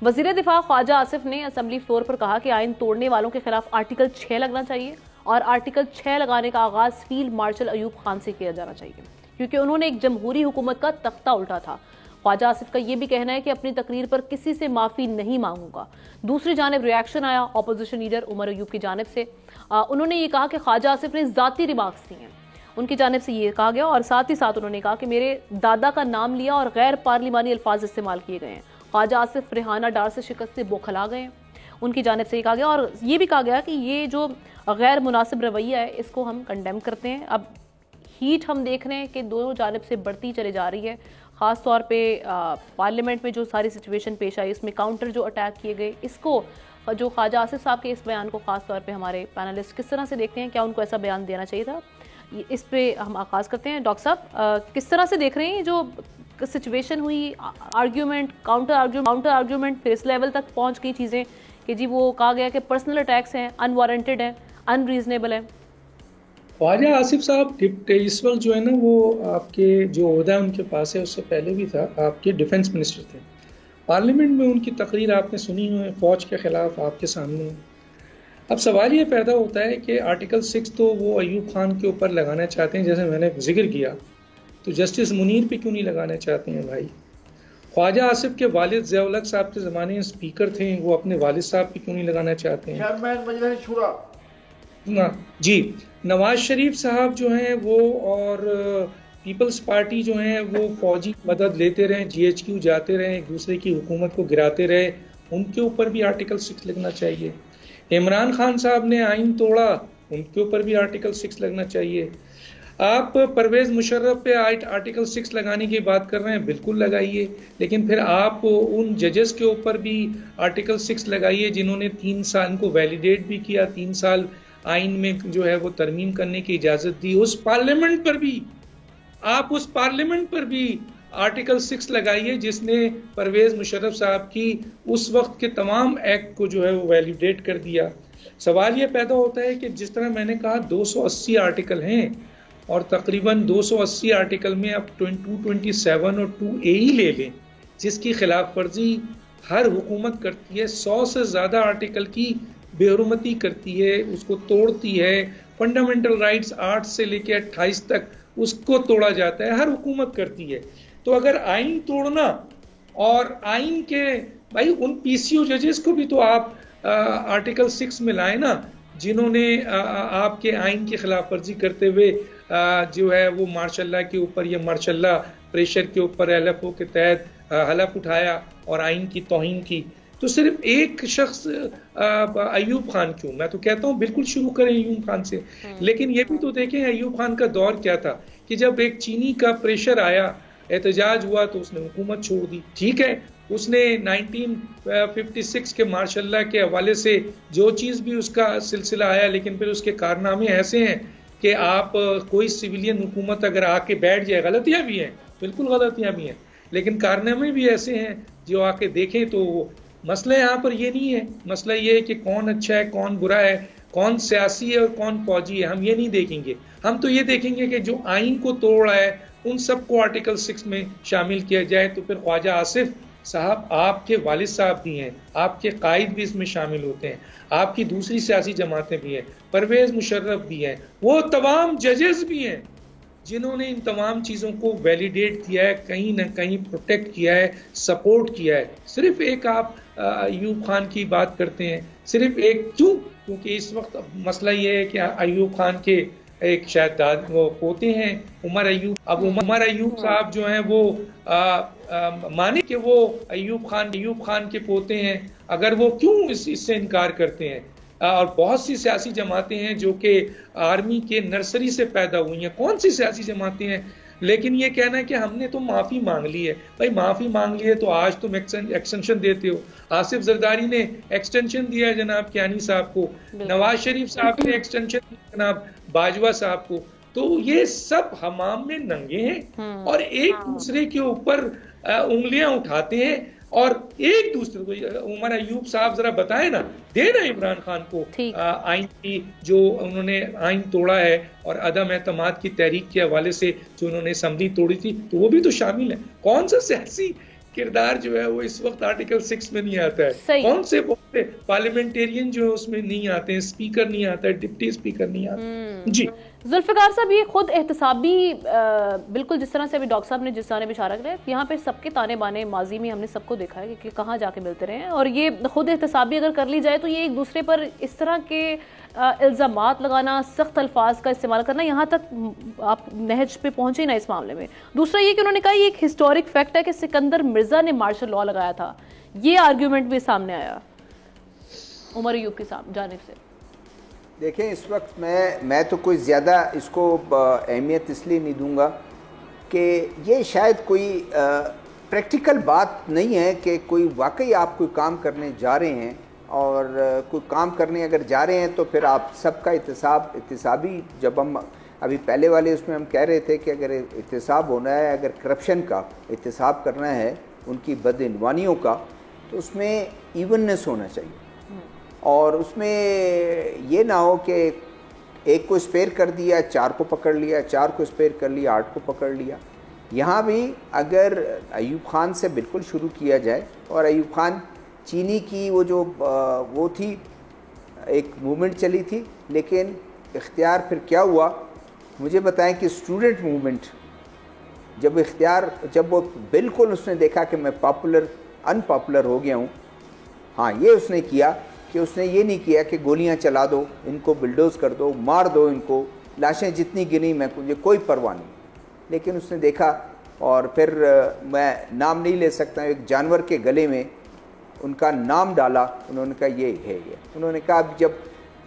वजीर दिफा ख्वाजा आसिफ ने असम्बली फ्लोर पर कहा कि आइन तोड़ने वालों के खिलाफ आर्टिकल 6 लगना चाहिए और आर्टिकल 6 लगाने का आगाज फील्ड मार्शल अयूब खान से किया जाना चाहिए, क्योंकि उन्होंने एक जमहूरी हुकूमत का तख्ता उल्टा था। ख्वाजा आसिफ का यह भी कहना है कि अपनी तकरीर पर किसी से माफी नहीं मांगूंगा। दूसरी जानिब रिएक्शन आया अपोजिशन लीडर उमर अयूब की जानिब से। उन्होंने ये कहा कि ख्वाजा आसिफ ने जाती रिमार्क्स दिए हैं, उनकी जानिब से ये कहा गया, और साथ ही साथ उन्होंने कहा कि मेरे दादा का नाम लिया और गैर पार्लिमानी अल्फाज इस्तेमाल किए गए हैं। ख्वाजा आसिफ रेहाना डार से शिकस्त से बौखला गए, उनकी जानिब से ये कहा गया। और ये भी कहा गया कि ये जो गैर मुनासिब रवैया है इसको हम कंडेम करते हैं। अब हीट हम देख रहे हैं कि दोनों जानिब से बढ़ती चली जा रही है, ख़ास तौर पे पार्लियामेंट में जो सारी सिचुएशन पेश आई, इसमें काउंटर जो अटैक किए गए, इसको जो ख्वाजा आसिफ साहब के इस बयान को ख़ास तौर पे हमारे पैनलिस्ट किस तरह से देखते हैं, क्या उनको ऐसा बयान देना चाहिए था इस पे हम आगाज़ करते हैं। डॉक्टर साहब, किस तरह से देख रहे हैं जो सिचुएशन हुई, आर्ग्यूमेंट, काउंटर आर्ग्यूमेंट, फिर इस लेवल तक पहुंच गई चीज़ें कि जी वो कहा गया कि पर्सनल अटैक्स हैं, अनवारंटेड हैं, अनरीजनेबल हैं। ख्वाजा आसिफ साहब इस वक्त जो है ना, वो आपके जो ओहदा उनके पास है उससे पहले भी था, आपके डिफेंस मिनिस्टर थे। पार्लियामेंट में उनकी तकरीर आपने सुनी हुई है फ़ौज के ख़िलाफ़ आपके सामने। अब सवाल ये पैदा होता है कि आर्टिकल 6 तो वो अयूब खान के ऊपर लगाना चाहते हैं, जैसे मैंने जिक्र किया, तो जस्टिस मुनीर पे क्यों नहीं लगाना चाहते हैं भाई? ख्वाजा आसिफ के वालिद ज़िया-उल-हक साहब के ज़माने में स्पीकर थे, वो अपने वालिद साहब पे क्यों नहीं लगाना चाहते हैं? चेयरमैन मजलिस शुरा जी, नवाज शरीफ साहब जो हैं वो और पीपल्स पार्टी जो हैं वो फौजी मदद लेते रहे, GHQ जाते रहे, एक दूसरे की हुकूमत को गिराते रहे, उनके ऊपर भी आर्टिकल 6 लगना चाहिए। इमरान खान साहब ने आइन तोड़ा, उनके ऊपर भी आर्टिकल 6 लगना चाहिए। आप परवेज़ मुशर्रफ पे आर्टिकल 6 लगाने की बात कर रहे हैं, बिल्कुल लगाइए, लेकिन फिर आप उन जजेस के ऊपर भी आर्टिकल 6 लगाइए जिन्होंने 3 साल को वैलिडेट भी किया, 3 साल आइन में जो है वो तरमीम करने की इजाज़त दी। उस पार्लियामेंट पर भी आप आर्टिकल 6 लगाइए जिसने परवेज़ मुशर्रफ साहब की उस वक्त के तमाम एक्ट को जो है वो वैलिडेट कर दिया। सवाल ये पैदा होता है कि जिस तरह मैंने कहा 280 आर्टिकल हैं और तकरीबन 280 आर्टिकल में अब 227 और 2A ही ले लें, जिसकी खिलाफ वर्जी हर हुकूमत करती है, 100 से ज़्यादा आर्टिकल की बेहुरमती करती है, उसको तोड़ती है। फंडामेंटल राइट्स 8 से लेकर 28 तक उसको तोड़ा जाता है, हर हुकूमत करती है। तो अगर आइन तोड़ना और आइन के भाई उन PCO जजेस को भी तो आप आर्टिकल 6 में लाए ना, जिन्होंने आपके आइन की खिलाफ वर्जी करते हुए जो है वो मार्शल्ला के ऊपर या मार्शल्ला प्रेशर के ऊपर LFO के तहत हलफ उठाया और आइन की तौहीन की। तो सिर्फ एक शख्स अयूब खान क्यों? मैं तो कहता हूँ बिल्कुल शुरू करें अयूब खान से, लेकिन ये भी तो देखें अयूब खान का दौर क्या था कि जब एक चीनी का प्रेशर आया, एहतजाज हुआ, तो उसने हुकूमत छोड़ दी। ठीक है, उसने 1956 के मार्शल्ला के हवाले से जो चीज़ भी उसका सिलसिला आया, लेकिन फिर उसके कारनामे ऐसे हैं कि आप कोई सिविलियन हुकूमत अगर आके बैठ जाए, गलतियाँ भी हैं, बिल्कुल गलतियाँ भी हैं, लेकिन कारनामे भी ऐसे हैं जो आके देखें तो मसला यहाँ पर ये नहीं है। मसला ये है कि कौन अच्छा है, कौन बुरा है, कौन सियासी है और कौन फौजी है, हम ये नहीं देखेंगे। हम तो ये देखेंगे कि जो आइन को तोड़ रहा है उन सबको आर्टिकल 6 में शामिल किया जाए। तो फिर ख्वाजा आसिफ साहब आपके वालिद साहब भी हैं, आपके कायद भी इसमें शामिल होते हैं, आपकी दूसरी सियासी जमातें भी हैं, परवेज़ मुशर्रफ भी हैं, वो तमाम जजेस भी हैं जिन्होंने इन तमाम चीज़ों को वैलिडेट किया है, कहीं ना कहीं प्रोटेक्ट किया है, सपोर्ट किया है। सिर्फ एक आप अयूब खान की बात करते हैं, सिर्फ एक क्यों? क्योंकि इस वक्त मसला ये है कि अयूब खान के एक शायद वो पोते हैं उमर अयूब। अब उमर अयूब साहब जो हैं वो माने कि वो अयूब खान के पोते हैं, अगर वो क्यों इससे इनकार करते हैं? और बहुत सी सियासी जमातें हैं जो कि आर्मी के नर्सरी से पैदा हुई हैं। कौन सी सियासी जमातें हैं? लेकिन ये कहना है कि हमने तो माफ़ी मांग ली है। भाई माफ़ी मांग ली है तो आज तुम एक्सटेंशन देते हो। आसिफ जरदारी ने एक्सटेंशन दिया है जनाब कियानी साहब को, नवाज शरीफ साहब ने एक्सटेंशन दिया जनाब बाजवा साहब को। तो ये सब हमाम में नंगे हैं और एक दूसरे के ऊपर उंगलियां उठाते हैं और एक दूसरे को। उमर अयूब साहब जरा बताए ना, देना इमरान खान को आइन की जो उन्होंने आइन तोड़ा है और अदम एतमाद की तहरीक के हवाले से जो उन्होंने असम्बली तोड़ी थी, तो वो भी तो शामिल है। कौन सा सियासी किरदार जो है वो इस वक्त आर्टिकल 6 में नहीं आता है? कौन से पार्लियामेंटेरियन जो है उसमें नहीं आते हैं? स्पीकर नहीं आता है, डिप्टी स्पीकर नहीं आते। जी जुल्फिकार साहब, ये खुद एहतसाबी बिल्कुल जिस तरह से अभी डॉक्टर साहब ने जिस तरह इशारा किया, यहाँ पे सबके ताने बाने माजी में हमने सबको देखा है कि कहाँ जाके मिलते रहे हैं। और ये खुद एहतसाबी अगर कर ली जाए तो ये एक दूसरे पर इस तरह के इल्ज़ामात लगाना, सख्त अल्फाज का इस्तेमाल करना, यहाँ तक आप नहज पे पहुँचे ना इस मामले में। दूसरा ये कि उन्होंने कहा ये एक हिस्टोरिक फैक्ट है कि सिकंदर मिर्जा ने मार्शल लॉ लगाया था। ये आर्ग्यूमेंट भी सामने आया उमर अयूब की जानिब से। देखें, इस वक्त मैं तो कोई ज़्यादा इसको अहमियत इसलिए नहीं दूंगा कि ये शायद कोई प्रैक्टिकल बात नहीं है कि कोई वाकई आप कोई काम करने जा रहे हैं और कोई काम करने अगर जा रहे हैं तो फिर आप सबका इत्तेसाबी जब हम अभी पहले वाले उसमें हम कह रहे थे कि अगर एहतसाब होना है, अगर करप्शन का एहतसाब करना है, उनकी बदइनवानियों का, तो उसमें इवननेस होना चाहिए और उसमें ये ना हो कि एक को स्पेयर कर दिया, 4 को पकड़ लिया, 4 को स्पेयर कर लिया, 8 को पकड़ लिया। यहाँ भी अगर अयूब खान से बिल्कुल शुरू किया जाए, और अयूब खान चीनी की वो थी, एक मूवमेंट चली थी, लेकिन इख्तियार फिर क्या हुआ मुझे बताएं कि स्टूडेंट मूवमेंट जब वो बिल्कुल उसने देखा कि मैं अनपॉपुलर हो गया हूँ, हाँ ये उसने किया कि उसने ये नहीं किया कि गोलियां चला दो, इनको बिल्डोज कर दो, मार दो इनको, लाशें जितनी गिनी मुझे कोई परवाह नहीं, लेकिन उसने देखा और फिर मैं नाम नहीं ले सकता, एक जानवर के गले में उनका नाम डाला, उन्होंने कहा ये है ये। उन्होंने कहा अब जब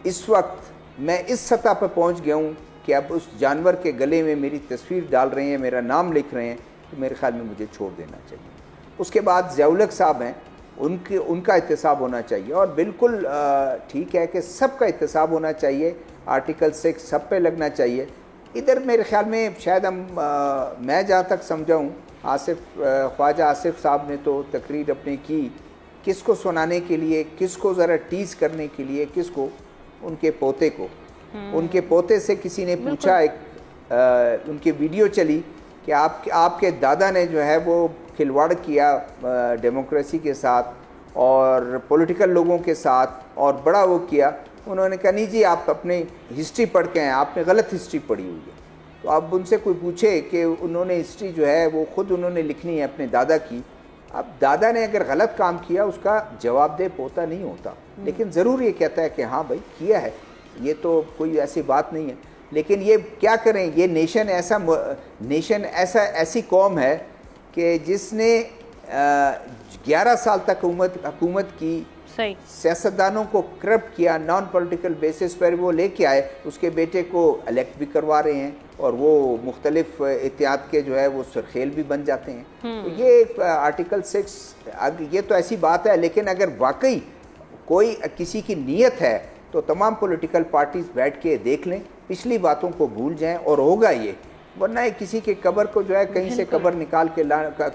इस वक्त मैं इस सतह पर पहुंच गया हूं कि अब उस जानवर के गले में मेरी तस्वीर डाल रहे हैं, मेरा नाम लिख रहे हैं, तो मेरे ख्याल में मुझे छोड़ देना चाहिए। उसके बाद ज़िया-उल-हक साहब हैं, उनका एहतसाब होना चाहिए और बिल्कुल ठीक है कि सबका एहतसाब होना चाहिए, आर्टिकल 6 सब पे लगना चाहिए। इधर मेरे ख्याल में शायद मैं जहाँ तक समझाऊँ, ख्वाजा आसिफ साहब ने तो तकरीर अपनी की, किसको सुनाने के लिए, किसको ज़रा टीज़ करने के लिए, किसको, उनके पोते को। उनके पोते से किसी ने पूछा, उनकी वीडियो चली कि आपके दादा ने जो है वो खिलवाड़ किया डेमोक्रेसी के साथ और पॉलिटिकल लोगों के साथ और बड़ा वो किया। उन्होंने कहा नहीं जी, आप अपनी हिस्ट्री पढ़ के हैं, आपने गलत हिस्ट्री पढ़ी हुई है। तो अब उनसे कोई पूछे कि उन्होंने हिस्ट्री जो है वो ख़ुद उन्होंने लिखनी है अपने दादा की। अब दादा ने अगर गलत काम किया उसका जवाबदेह पोता नहीं होता, लेकिन ज़रूर ये कहता है कि हाँ भाई किया है, ये तो कोई ऐसी बात नहीं है। लेकिन ये क्या करें, ये नेशन ऐसी कौम है कि जिसने 11 साल तक हुकूमत की, सियासतदानों को करप्ट किया, नॉन पॉलिटिकल बेसिस पर वो लेके आए, उसके बेटे को इलेक्ट भी करवा रहे हैं और वो मुख्तलिफ एहतियात के जो है वो सरखेल भी बन जाते हैं। तो ये आर्टिकल 6 ये तो ऐसी बात है, लेकिन अगर वाकई कोई किसी की नीयत है तो तमाम पॉलिटिकल पार्टीज बैठ के देख लें, पिछली बातों को भूल जाएं और होगा ये। वरना किसी के कब्र को जो है कहीं से कब्र निकाल के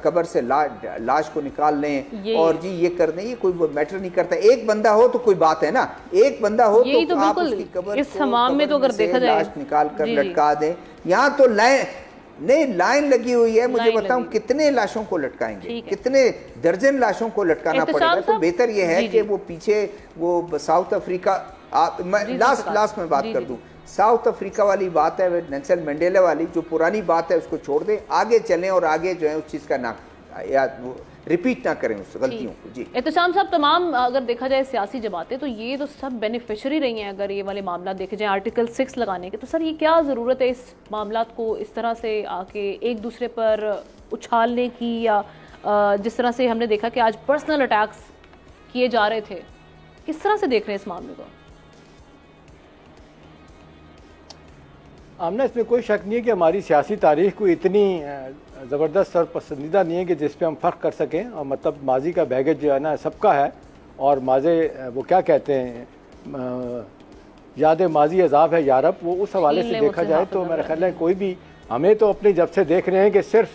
कब्र से लाश को निकाल लें और जी ये कर दें, ये कोई मैटर नहीं करता। एक बंदा हो तो कोई बात है ना, एक बंदा हो तो आप उसकी कब्र इस हमाम में तो अगर देखा जाए लाश निकाल कर लटका दें। यहाँ तो लाइन लगी हुई है, मुझे बताऊं कितने लाशों को लटकाएंगे, कितने दर्जन लाशों को लटकाना पड़ेगा। तो बेहतर ये है कि वो पीछे वो साउथ अफ्रीका, लास्ट में बात कर दूं, साउथ अफ्रीका वाली बात है, नेल्सन मंडेला वाली, जो पुरानी बात है उसको छोड़ दें, आगे चलें और आगे जो है उस चीज़ का ना रिपीट ना करें उस गलतियों को। जी एहतशाम साहब, तमाम अगर देखा जाए सियासी जमातें तो ये तो सब बेनिफिशरी रही हैं अगर ये वाले मामला देखे जाए आर्टिकल 6 लगाने के। तो सर ये क्या ज़रूरत है इस मामला को इस तरह से आके एक दूसरे पर उछालने की, या जिस तरह से हमने देखा कि आज पर्सनल अटैक्स किए जा रहे थे, किस तरह से देख रहे हैं इस मामले को? आमना, इसमें कोई शक नहीं है कि हमारी सियासी तारीख को इतनी ज़बरदस्त और पसंदीदा नहीं है कि जिस पे हम फ़ख्र कर सकें। और मतलब माजी का बैगेज जो है ना सबका है, और माजे वो क्या कहते हैं, याद माजी अजाब है यारब, वो उस हवाले से देखा जाए तो मेरा ख्याल है कोई भी, हमें तो अपने जब से देख रहे हैं कि सिर्फ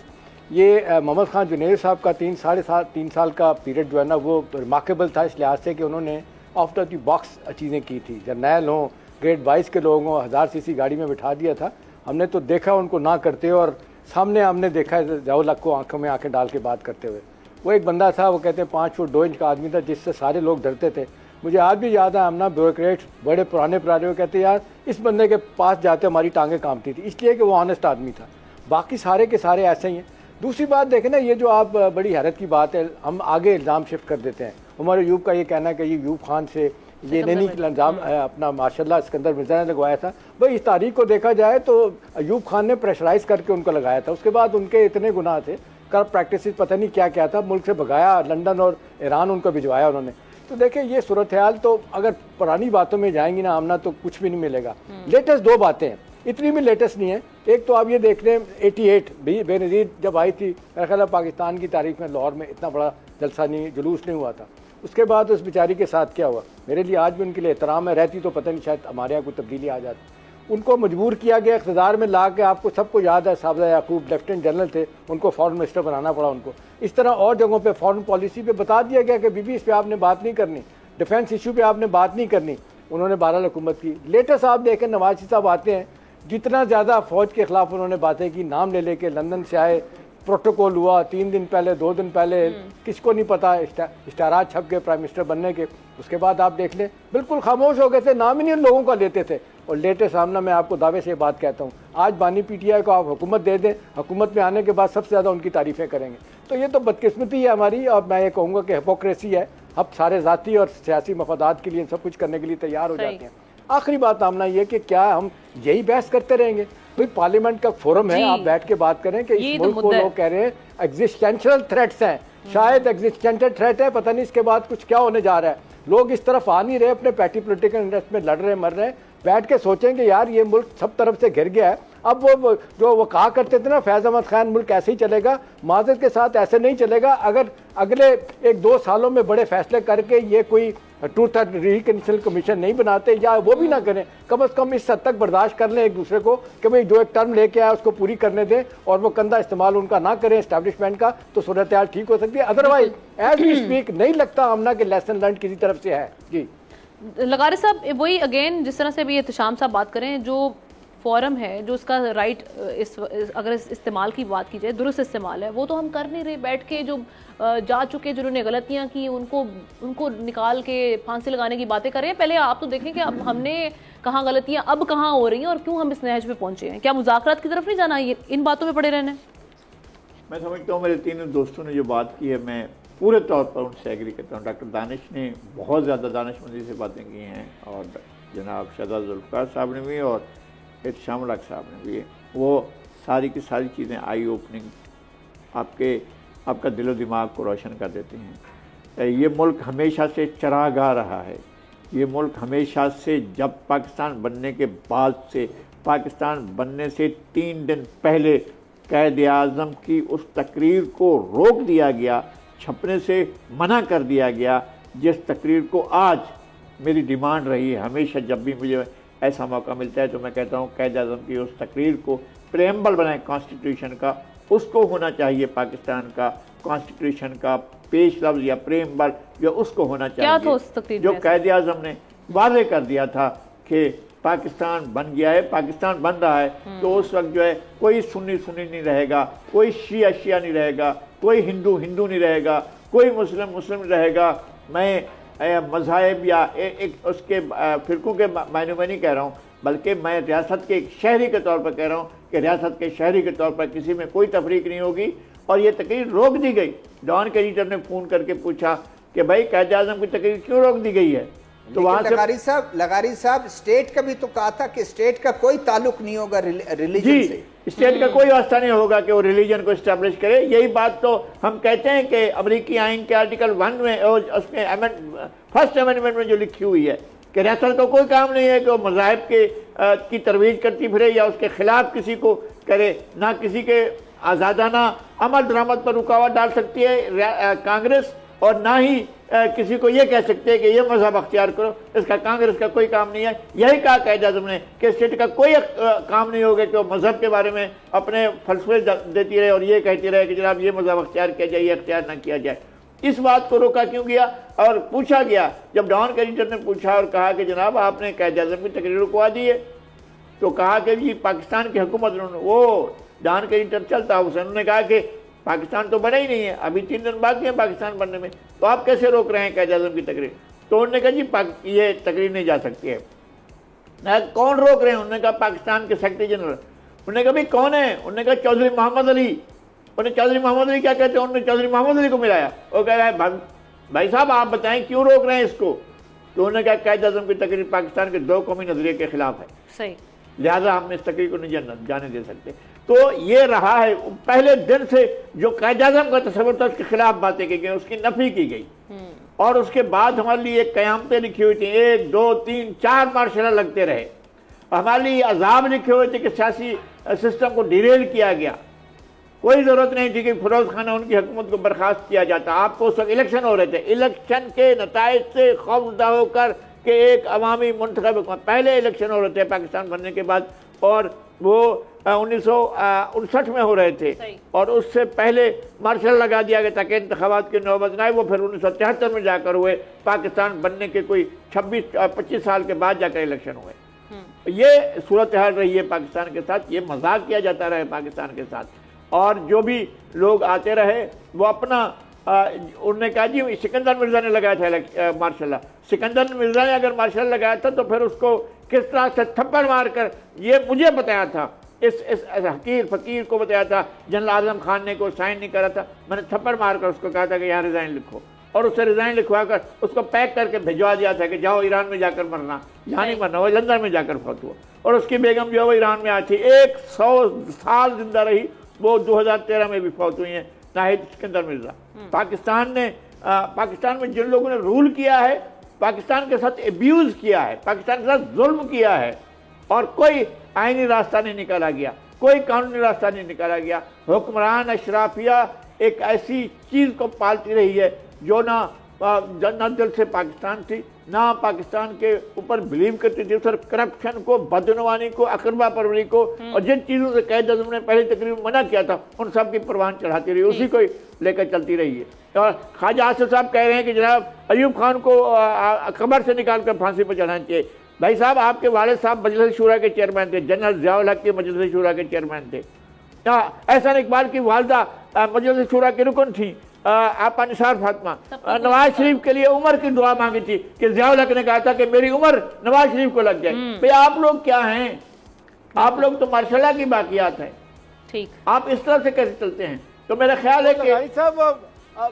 ये मोहम्मद खान जुनैद साहब का 3 साल का पीरियड जो है ना वो रिमार्केबल था इस लिहाज से कि उन्होंने आउट ऑफ द बॉक्स चीज़ें की थी। जर्नैल हों, ग्रेड 22 के लोगों को 1000 सीसी गाड़ी में बिठा दिया था, हमने तो देखा उनको ना करते, और सामने हमने देखा ज़िया-उल-हक को आंखों में आंखें डाल के बात करते हुए। वो एक बंदा था, वो कहते हैं 5 फुट 2 इंच का आदमी था, जिससे सारे लोग डरते थे। मुझे आज भी याद है, हमना ब्यूरोक्रेट्स बड़े पुराने वो कहते यार इस बंदे के पास जाते हमारी टांगें कांपती थी, इसलिए कि वो ऑनेस्ट आदमी था। बाकी सारे के सारे ऐसे ही हैं। दूसरी बात देखें ना, ये जो आप बड़ी हैरत की बात है, हम आगे इल्ज़ाम शिफ्ट कर देते हैं। उमर अयूब का ये कहना है कि ये अयूब खान से ये नहीं इल्ज़ाम अपना माशाल्लाह सिकंदर मिर्ज़ा ने लगवाया था। भाई इस तारीख को देखा जाए तो अयूब खान ने प्रेशराइज करके उनको लगाया था, उसके बाद उनके इतने गुनाह थे, करप्ट प्रैक्टिस पता नहीं क्या क्या था, मुल्क से भगाया, लंदन और ईरान उनको भिजवाया उन्होंने। तो देखें ये सूरत हाल, तो अगर पुरानी बातों में जाएंगी ना आमना तो कुछ भी नहीं मिलेगा। लेटेस्ट 2 बातें हैं, इतनी भी लेटेस्ट नहीं है। एक तो आप ये देख रहे हैं 88 बेनज़ीर जब आई थी, मेरा ख्याल है पाकिस्तान की तारीख में लाहौर में इतना बड़ा जलसा नहीं, जुलूस नहीं हुआ था। उसके बाद उस बेचारी के साथ क्या हुआ, मेरे लिए आज भी उनके लिए एहतराम है, रहती तो पता नहीं शायद हमारे यहाँ कोई तब्दीली आ जाती। उनको मजबूर किया गया इक़्तिदार में ला के, आपको सबको याद है साहब याकूब लेफ्टिनेंट जनरल थे, उनको फॉरेन मिनिस्टर बनाना पड़ा उनको। इस तरह और जगहों पे फॉरेन पॉलिसी पे बता दिया गया कि बीबी इस पे आपने बात नहीं करनी, डिफेंस इशू पे आपने बात नहीं करनी। उन्होंने बहरहाल हुकूमत की। लेटेस्ट आप देखें नवाज शरीफ साहब आते हैं, जितना ज़्यादा फ़ौज के ख़िलाफ़ उन्होंने बातें की, नाम ले लेके लंदन से आए, प्रोटोकॉल हुआ 3 दिन पहले 2 दिन पहले, किसको नहीं पता इश्तारात छप गए प्राइम मिनिस्टर बनने के। उसके बाद आप देख लें बिल्कुल खामोश हो गए थे, नाम ही नहीं उन लोगों का लेते थे। और लेटेस्ट सामना मैं आपको दावे से बात कहता हूँ, आज बानी पीटीआई को आप हुकूमत दे दें, हुकूमत में आने के बाद सबसे ज़्यादा उनकी तारीफ़ें करेंगे। तो ये तो बदकिस्मती है हमारी, और मैं ये कहूँगा कि हिपोक्रेसी है। अब सारे ज़ाती और सियासी मफादात के लिए सब कुछ करने के लिए तैयार हो जाते हैं। आखिरी बात आमना ये कि क्या हम यही बहस करते रहेंगे? कोई पार्लियामेंट का फोरम है, आप बैठ के बात करें कि इस मुल्क को लोग कह रहे हैं एग्जिस्टेंशियल थ्रेट्स हैं, शायद एग्जिस्टेंशियल थ्रेट है, पता नहीं इसके बाद कुछ क्या होने जा रहा है। लोग इस तरफ आ नहीं रहे, अपने पैटी पोलिटिकल इंटरेस्ट में लड़ रहे मर रहे हैं। बैठ के सोचेंगे यार ये मुल्क सब तरफ से घिर गया है। अब वो कहा करते थे ना फैज़ अहमद खान, मुल्क ऐसे ही चलेगा, माजरत के साथ ऐसे नहीं चलेगा। अगर अगले 1-2 सालों में बड़े फैसले करके ये कोई ट्रूथ एंड रिकंसिलिएशन कमीशन नहीं बनाते, या वो भी ना करें, कम अज़ कम इस हद तक बर्दाश्त कर लें एक दूसरे को कि भाई जो एक टर्म लेके आया उसको पूरी करने दें, और वो कंधा इस्तेमाल उनका ना करें एस्टैब्लिशमेंट का, तो सूरत हाल ठीक हो सकती है। अदरवाइज एज वी स्पीक नहीं लगता आमना के लेसन लर्न किसी तरफ से है। जी लगारे साहब, वही अगेन जिस तरह से भी एहतशाम साहब बात करें, जो फॉरम है जो उसका राइट अगर इस्तेमाल की बात की जाए, दुरुस्त इस्तेमाल है, वो तो हम कर नहीं रहे। बैठ के जो जा चुके जिन्होंने गलतियां की उनको निकाल के फांसी लगाने की बातें कर रहे हैं। पहले आप तो देखें कि अब हमने कहाँ गलतियां अब कहाँ हो रही हैं और क्यों हम इस नहज पे पहुंचे हैं। क्या मुज़ाकरात की तरफ नहीं जाना, ये इन बातों में पड़े रहना है? मैं समझता हूँ मेरे तीनों दोस्तों ने जो बात की है, मैं पूरे तौर पर उनसे एग्री करता हूँ। डॉक्टर दानिश ने बहुत ज़्यादा दानिशमंदी से बातें की हैं, और जनाब शहजाद जुल्फ़िकार साहब ने भी, और एहतशाम साहब ने भी। वो सारी की सारी चीज़ें आई ओपनिंग आपका दिलो दिमाग को रोशन कर देती हैं। ये मुल्क हमेशा से चरागाह रहा है। ये मुल्क हमेशा से, जब पाकिस्तान बनने के बाद से, पाकिस्तान बनने से 3 दिन पहले क़ायद आज़म की उस तकरीर को रोक दिया गया, छपने से मना कर दिया गया, जिस तकरीर को आज मेरी डिमांड रही है हमेशा। जब भी मुझे ऐसा मौका मिलता है तो मैं कहता हूँ क़ायद आज़म की उस तकरीर को प्रेम्बल बनाए कॉन्स्टिट्यूशन का, उसको होना चाहिए पाकिस्तान का कॉन्स्टिट्यूशन का पेश लफ्ज़ या प्रेम्बल, जो उसको होना चाहिए, जो क़ायद आज़म ने वाज़े कर दिया था कि पाकिस्तान बन गया है, पाकिस्तान बन रहा है। तो उस वक्त जो है कोई सुन्नी नहीं रहेगा, कोई शिया नहीं रहेगा, कोई हिंदू नहीं रहेगा, कोई मुस्लिम नहीं रहेगा। मैं मज़ाहिब या एक उसके फ़िरक़ों के मायने में नहीं कह रहा हूँ, बल्कि मैं रियासत के एक शहरी के तौर पर कह रहा हूँ कि रियासत के शहरी के तौर पर किसी में कोई तफरीक नहीं होगी। और ये तकरीर रोक दी गई। डॉन के एडिटर ने फ़ोन करके पूछा कि भाई क़ायद आज़म की तकरीर क्यों रोक दी गई है? तो वहाँ से लगारी साहब स्टेट का भी तो कहा था कि स्टेट का कोई ताल्लुक नहीं होगा रिलीजन से। स्टेट का कोई वास्ता नहीं होगा कि वो रिलीजन को इस्टेब्लिश करे। यही बात तो हम कहते हैं कि अमेरिकी आइन के आर्टिकल 1 में और उसमें फर्स्ट अमेंडमेंट में जो लिखी हुई है कि रियासत को कोई काम नहीं है कि वो मज़ाहिब की तरवीज करती फिरे या उसके खिलाफ किसी को करे, ना किसी के आज़ादाना अमल दरामद पर रुकावट डाल सकती है कांग्रेस, और ना ही किसी को ये कह सकते हैं कि ये मजहब अख्तियार करो। इसका कांग्रेस का कोई काम नहीं है। यही कहा क़ायद आज़म ने कि स्टेट का कोई काम नहीं होगा कि वो मजहब के बारे में अपने फलसफे देती रहे और ये कहती रहे कि जनाब ये मजहब अख्तियार किया जाए, ये अख्तियार ना किया जाए। इस बात को रोका क्यों गया? और पूछा गया, जब डॉन के एडिटर ने पूछा और कहा कि जनाब आपने क़ायद आज़म की तकरीर रुकवा दी है, तो कहा कि जी पाकिस्तान की हुकूमत, वो डॉन के एडिटर चलता हुसैन, उन्होंने कहा कि पाकिस्तान तो बना ही नहीं है, अभी 3 दिन बाकी है पाकिस्तान बनने में, तो आप कैसे रोक रहे हैं क़ायद आज़म की तकरीर? तो उन्होंने कहा जी ये तकरीर नहीं जा सकती है। कौन रोक रहे हैं? उन्होंने कहा पाकिस्तान के सेक्रेटरी जनरल। उन्होंने कहा भाई कौन है? उन्होंने कहा चौधरी मोहम्मद अली। उन्हें चौधरी मोहम्मद अली क्या कहते हैं? उन्होंने चौधरी मोहम्मद अली को मिलाया। वो कह रहा है भाई साहब आप बताएं क्यों रोक रहे हैं इसको? तो उन्होंने कहा क़ायद आज़म की तकरीर पाकिस्तान के 2 कौमी नजरिए के खिलाफ है, सही, लिहाजा हम इस तकरीर को नहीं जाने दे सकते। तो ये रहा है पहले दिन से जो क़ायद आज़म का तस्वर था उसके खिलाफ बातें की गई, उसकी नफी की गई। और उसके बाद हमारे लिए क़यामतें लिखी हुई थी, 1, 2, 3, 4 मार्शल लगते रहे। हमारे लिए अजाब लिखे हुए थे कि सियासी सिस्टम को डिरेल किया गया। कोई ज़रूरत नहीं थी कि फिरोज खान उनकी हुकूमत को बर्खास्त किया जाता। आपको उस वक्त इलेक्शन हो रहे थे, इलेक्शन के नताइज से खौफजदा होकर कि एक अवामी मुंतखब पहले इलेक्शन हो रहे थे पाकिस्तान बनने के बाद, और वो 1959 में हो रहे थे, और उससे पहले मार्शल लगा दिया गया ताकि इंतखाबात की नौबत न आए। वो फिर 1973 में जाकर हुए, पाकिस्तान बनने के कोई 26-25 साल के बाद जाकर इलेक्शन हुए। ये सूरत हाल रही है पाकिस्तान के साथ, ये मजाक किया जाता रहे पाकिस्तान के साथ, और जो भी लोग आते रहे वो अपना उन्होंने कहा जी सिकंदर मिर्जा ने लगाया था मार्शल। सिकंदर मिर्जा ने अगर मार्शल लगाया था तो फिर उसको किस तरह से थप्पड़ मारकर, ये मुझे बताया था, इस हकीर फकीर को बताया था, जनरल आजम खान ने को साइन नहीं करा था, मैंने थप्पड़ मारकर उसको कहा था कि यहाँ रिजाइन लिखो, और उससे रिजाइन लिखवा कर उसको पैक करके भिजवा दिया था कि जाओ ईरान में जाकर मरना, यहाँ नहीं मरना, वो लंदन में जाकर फौत हुआ। और उसकी बेगम जो है वो ईरान में आई थी, 100 साल जिंदा रही, वो 2013 में भी फौत हुई है, नाहिद सिकंदर मिर्जा। पाकिस्तान में जिन लोगों ने रूल किया है, पाकिस्तान के साथ एब्यूज किया है, पाकिस्तान के साथ जुल्म किया है, और कोई आईनी रास्ता नहीं निकाला गया, कोई कानूनी रास्ता नहीं निकाला गया। हुक्मरान अशराफिया एक ऐसी चीज़ को पालती रही है जो ना दिल से पाकिस्तान थी, ना पाकिस्तान के ऊपर बिलीव करती थी, सिर्फ करप्शन को, बदनवानी को, अकरबा परवरी को, और जिन चीज़ों से कैद आज़म ने पहले तकरीबन मना किया था उन सब की परवान चढ़ाती रही, उसी को लेकर चलती रही है। और ख्वाजा आसिफ साहब कह रहे हैं कि जनाब अयूब खान को कब्र से निकाल कर फांसी पर चढ़ाना चाहिए। भाई साहब, आपके वालिद साहब मजलिस शुरा के चेयरमैन थे, जनरल ज़ियाउल हक के मजलिस शुरा के चेयरमैन थे। एहसान इकबाल की वालदा मजलिस शुरा की रुकन थी, आपा निसार फातिमा। नवाज शरीफ के लिए उम्र की दुआ मांगी थी कि ज़ियाउल हक ने कहा था कि मेरी उम्र नवाज शरीफ को लग जाए। भाई आप लोग क्या हैं? आप लोग तो मार्शल की बाकियात हैं, ठीक, आप इस तरह से कैसे चलते हैं? तो मेरा ख्याल है कि साहब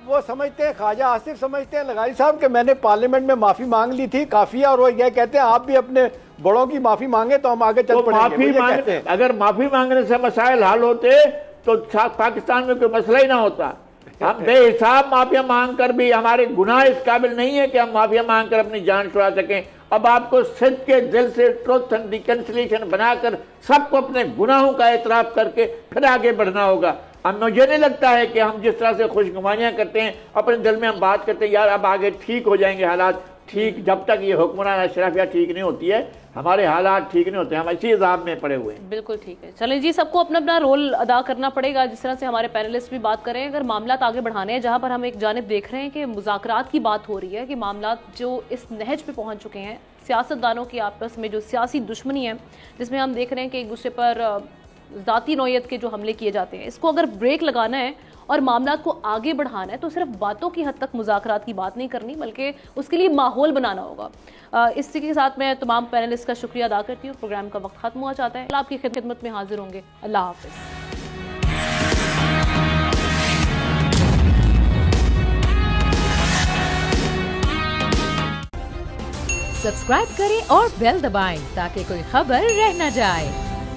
वो समझते हैं, ख्वाजा आसिफ समझते हैं लगाई साहब कि मैंने पार्लियामेंट में माफी मांग ली थी, काफी है, और वो ये कहते हैं आप भी अपने बड़ों की माफी मांगे तो हम आगे चल पड़ेंगे। अगर माफी मांगने से मसाइल हल होते तो पाकिस्तान में कोई मसला ही ना होता। हम बेहिसाब माफिया मांग कर भी हमारे गुनाह इस काबिल नहीं है कि हम माफिया मांग कर अपनी जान छुड़ा सकें। अब आपको सिद्ध के दिल से ट्रुथ एंड रिकंसिलिएशन बनाकर सबको अपने गुनाहों का एतराफ करके फिर आगे बढ़ना होगा। अब मुझे नहीं लगता है कि हम जिस तरह से खुशगुमानियां करते हैं, अपने दिल में हम बात करते हैं यार अब आगे ठीक हो जाएंगे हालात, ठीक, जब तक ये हुक्मरान अशराफिया ठीक नहीं होती है हमारे हालात ठीक नहीं होते, हम इसी अज़ाब में पड़े हुए हैं। बिल्कुल ठीक है, चलें जी, सबको अपना अपना रोल अदा करना पड़ेगा। जिस तरह से हमारे पैनलिस्ट भी बात करें, अगर मामला आगे बढ़ाने हैं, जहां पर हम एक जानिब देख रहे हैं कि मुज़ाकरात की बात हो रही है, कि मामला जो इस नहज पे पहुंच चुके हैं, सियासतदानों की आपस में जो सियासी दुश्मनी है, जिसमें हम देख रहे हैं कि एक दूसरे पर ज़ाती नौयत के जो हमले किए जाते हैं, इसको अगर ब्रेक लगाना है और मामला को आगे बढ़ाना है तो सिर्फ बातों की हद तक मुज़ाकरात की बात नहीं करनी, बल्कि उसके लिए माहौल बनाना होगा। इसी के साथ मैं तमाम पैनलिस्ट का शुक्रिया अदा करती हूँ। प्रोग्राम का वक्त खत्म हुआ चाहता है, आपकी खिदमत में हाजिर होंगे। अल्लाह हाफ़िज़। सब्सक्राइब करें और बेल दबाएं ताकि कोई खबर रह न जाए।